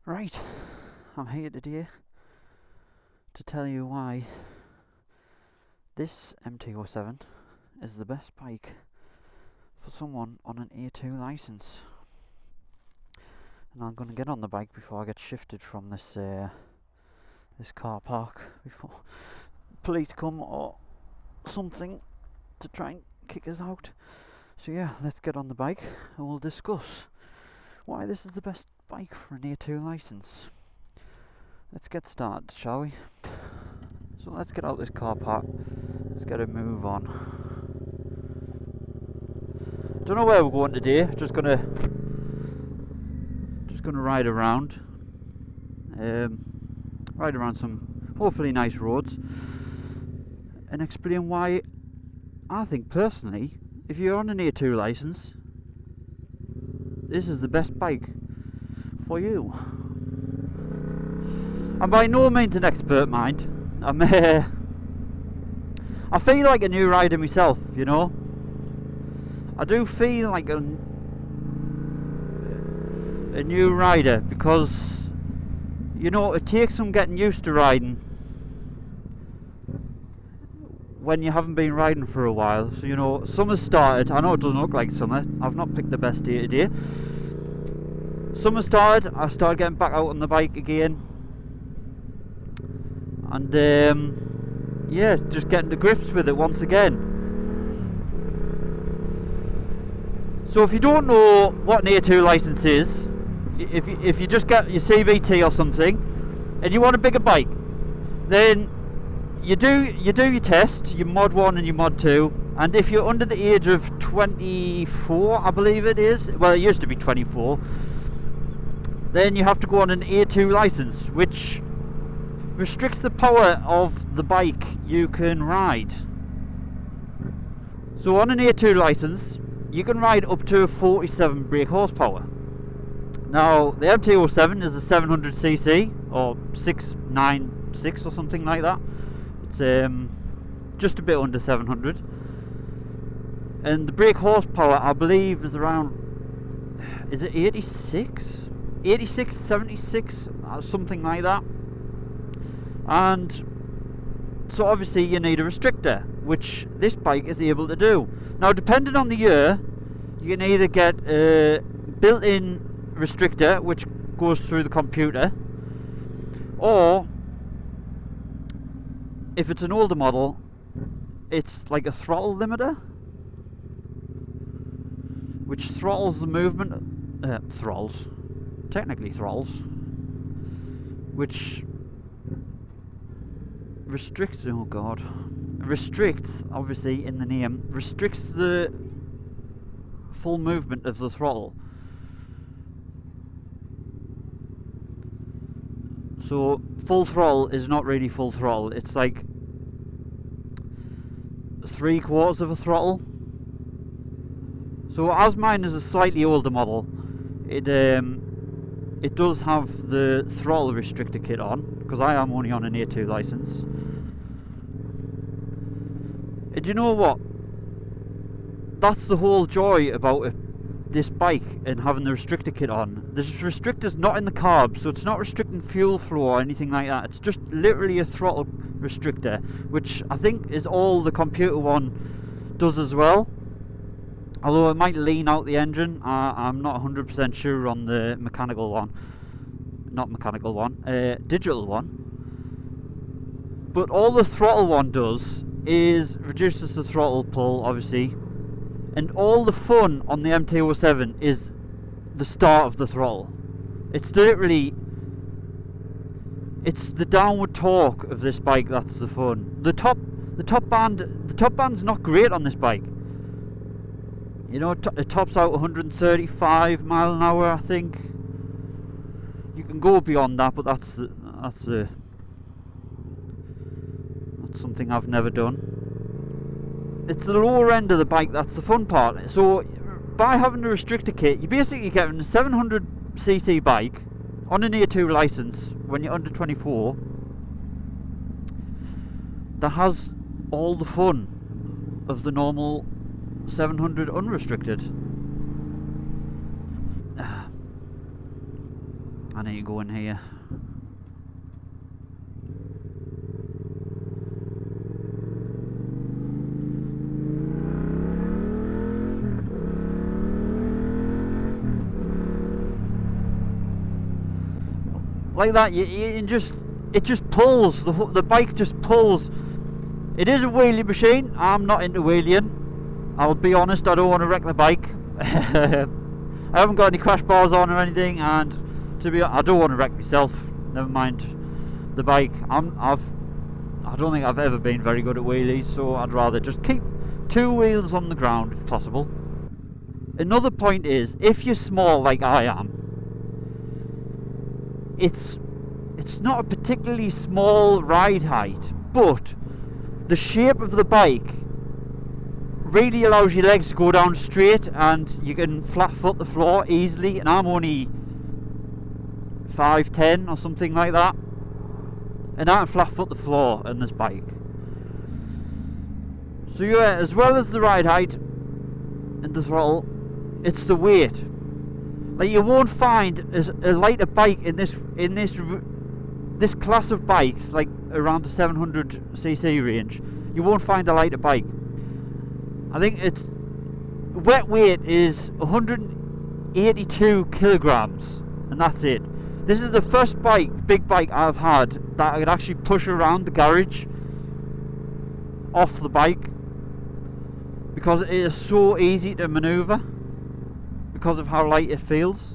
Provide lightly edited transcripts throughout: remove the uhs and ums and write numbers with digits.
Right, I'm here today to tell you why this MT-07 is the best bike for someone on an A2 license. And I'm going to get on the bike before I get shifted from this car park, before police come or something to try and kick us out. So yeah, let's get on the bike and we'll discuss why this is the best bike for an A2 license. Let's get started, shall we? So let's get out this car park. Let's get a move on. Don't know where we're going today. Just gonna ride around. Ride around some hopefully nice roads and explain why I think personally, if you're on an A2 license, this is the best bike for you. I'm by no means an expert, mind. I feel like a new rider myself, you know. I do feel like a new rider because, you know, it takes some getting used to riding when you haven't been riding for a while. So, you know, summer's started. I know it doesn't look like summer. I've not picked the best day today. Summer started. I started getting back out on the bike again. And yeah, just getting to grips with it once again. So if you don't know what an A2 license is, if you just get your CVT or something and you want a bigger bike, then you do your test, your mod 1 and your mod 2, and if you're under the age of 24, I believe it is, well it used to be 24, then you have to go on an A2 license, which restricts the power of the bike you can ride. So on an A2 license, you can ride up to 47 brake horsepower. Now, the MT-07 is a 700cc, or 696 or something like that. It's just a bit under 700. And the brake horsepower, I believe, is around, is it 86? 86, 76, something like that. And so obviously you need a restrictor, which this bike is able to do. Now, depending on the year, you can either get a built-in restrictor which goes through the computer, or if it's an older model, it's like a throttle limiter which throttles the movement, technically throttles, which restricts, oh god, restricts, obviously in the name, restricts the full movement of the throttle. So full throttle is not really full throttle, it's like 3/4 of a throttle. So as mine is a slightly older model, it does have the throttle restrictor kit on, because I am only on an A2 license. And you know what? That's the whole joy about this bike and having the restrictor kit on. This restrictor's not in the carb, so it's not restricting fuel flow or anything like that. It's just literally a throttle restrictor, which I think is all the computer one does as well. Although it might lean out the engine, I'm not 100% sure on the mechanical one. Not mechanical one, digital one. But all the throttle one does is reduces the throttle pull, obviously. And all the fun on the MT-07 is the start of the throttle. It's literally, it's the downward torque of this bike that's the fun. The top band's not great on this bike. You know, it tops out 135 mile an hour, I think. You can go beyond that, but that's something I've never done. It's the lower end of the bike that's the fun part. So by having the restrictor kit, you're basically getting a 700cc bike on an A2 license when you're under 24 that has all the fun of the normal 700 unrestricted. I need to go in here. Like that, it just pulls. The bike just pulls. It is a wheelie machine. I'm not into wheeling. I'll be honest, I don't want to wreck the bike. I haven't got any crash bars on or anything, and to be honest, I don't want to wreck myself. Never mind the bike. I don't think I've ever been very good at wheelies, so I'd rather just keep two wheels on the ground if possible. Another point is, if you're small like I am, it's not a particularly small ride height, but the shape of the bike really allows your legs to go down straight, and you can flat foot the floor easily. And I'm only 5'10" or something like that, and I can flat foot the floor in this bike. So yeah, as well as the ride height and the throttle, it's the weight. Like, you won't find a lighter bike in this class of bikes, like around the 700cc range. You won't find a lighter bike. I think its wet weight is 182 kilograms, and that's it. This is the first big bike I've had that I could actually push around the garage off the bike, because it is so easy to maneuver because of how light it feels.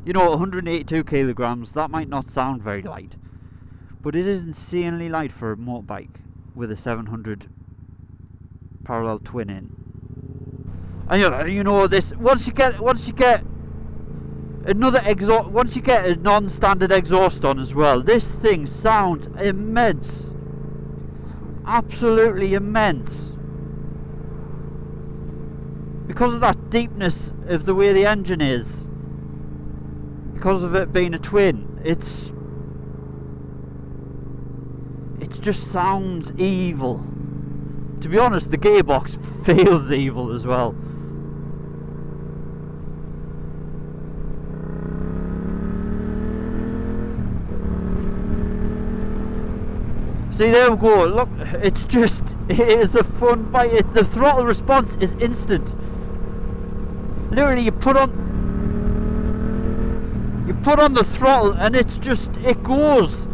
You know, 182 kilograms, that might not sound very light, but it is insanely light for a motorbike with a 700 parallel twin in. And you know this, once you get another exhaust, once you get a non-standard exhaust on as well, this thing sounds immense. Absolutely immense. Because of that deepness of the way the engine is, because of it being a twin, it just sounds evil. To be honest, the gearbox feels evil as well. See, there we go. Look, it is a fun bike. The throttle response is instant. Literally, you put on the throttle and it goes.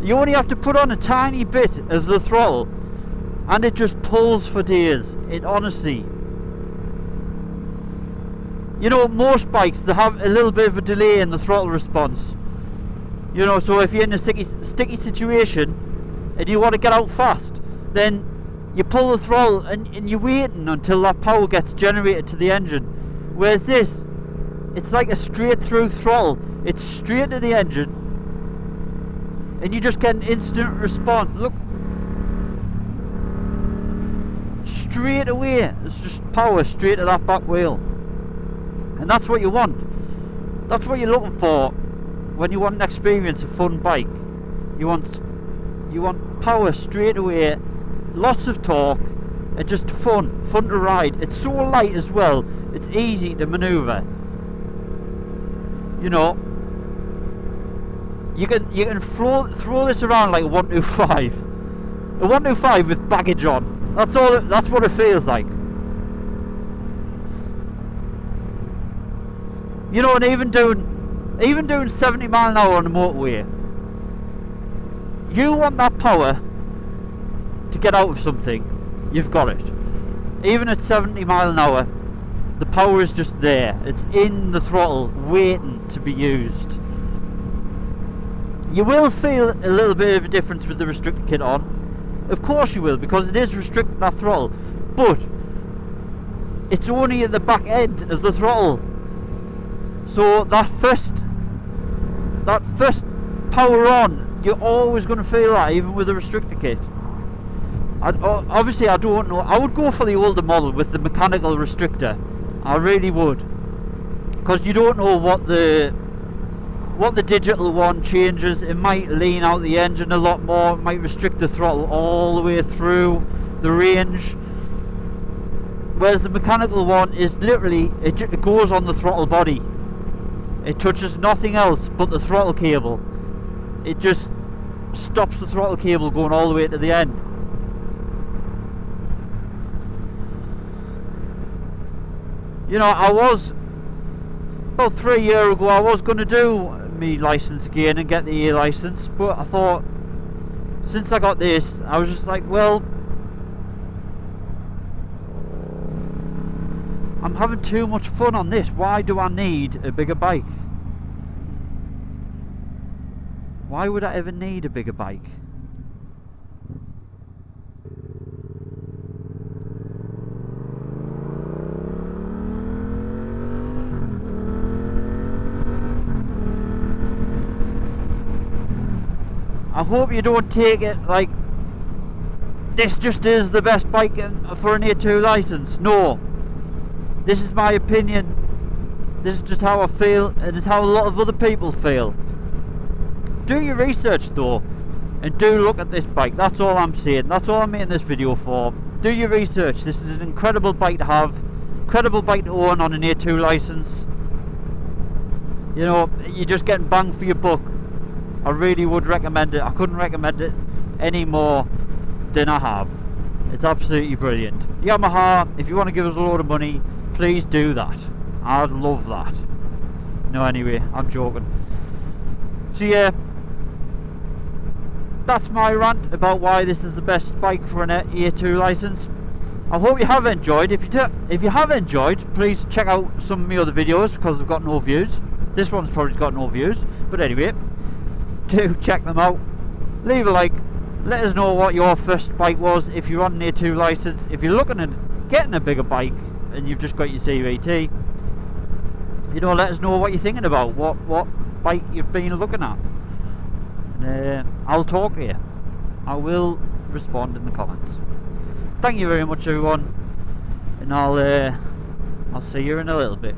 You only have to put on a tiny bit of the throttle and it just pulls for days. It honestly, you know, most bikes, they have a little bit of a delay in the throttle response. You know, so if you're in a sticky situation and you want to get out fast, then you pull the throttle and you're waiting until that power gets generated to the engine. Whereas this, it's like a straight through throttle. It's straight to the engine and you just get an instant response. Look, straight away, it's just power straight to that back wheel. And that's what you want. That's what you're looking for when you want an experience, a fun bike. You want power straight away, lots of torque, and just fun to ride. It's so light as well, it's easy to maneuver. You know, you can throw this around like a 125. A 125 with baggage on. That's what it feels like. You know, and even doing 70 mile an hour on a motorway, you want that power to get out of something, you've got it. Even at 70 mile an hour, the power is just there. It's in the throttle, waiting to be used. You will feel a little bit of a difference with the restrictor kit on. Of course you will, because it is restricting that throttle. But it's only at the back end of the throttle. So that first power on, you're always going to feel that, even with the restrictor kit. Obviously, I don't know. I would go for the older model with the mechanical restrictor. I really would, because you don't know what the digital one changes. It might lean out the engine a lot more. It might restrict the throttle all the way through the range. Whereas the mechanical one is literally, it goes on the throttle body. It touches nothing else but the throttle cable. It just stops the throttle cable going all the way to the end. You know, I was, about 3 years ago, I was going to do me licence again and get the A licence, but I thought, since I got this, I was just like, well, I'm having too much fun on this. Why do I need a bigger bike? Why would I ever need a bigger bike? I hope you don't take it like this just is the best bike for an A2 licence. No. This is my opinion. This is just how I feel, and it's how a lot of other people feel. Do your research though, and do look at this bike. That's all I'm saying. That's all I'm making this video for. Do your research. This is an incredible bike to have, incredible bike to own on an A2 licence. You know, you're just getting bang for your buck. I really would recommend it. I couldn't recommend it any more than I have. It's absolutely brilliant. Yamaha, if you want to give us a load of money, please do that. I'd love that. No, anyway, I'm joking. So yeah, that's my rant about why this is the best bike for an A2 licence. I hope you have enjoyed. If you have enjoyed, please check out some of my other videos, because they've got no views. This one's probably got no views, but anyway, do check them out. Leave a like. Let us know what your first bike was if you're on an A2 licence. If you're looking at getting a bigger bike and you've just got your CVT, you know, let us know what you're thinking about, what bike you've been looking at. And I'll talk to you. I will respond in the comments. Thank you very much, everyone, and I'll see you in a little bit.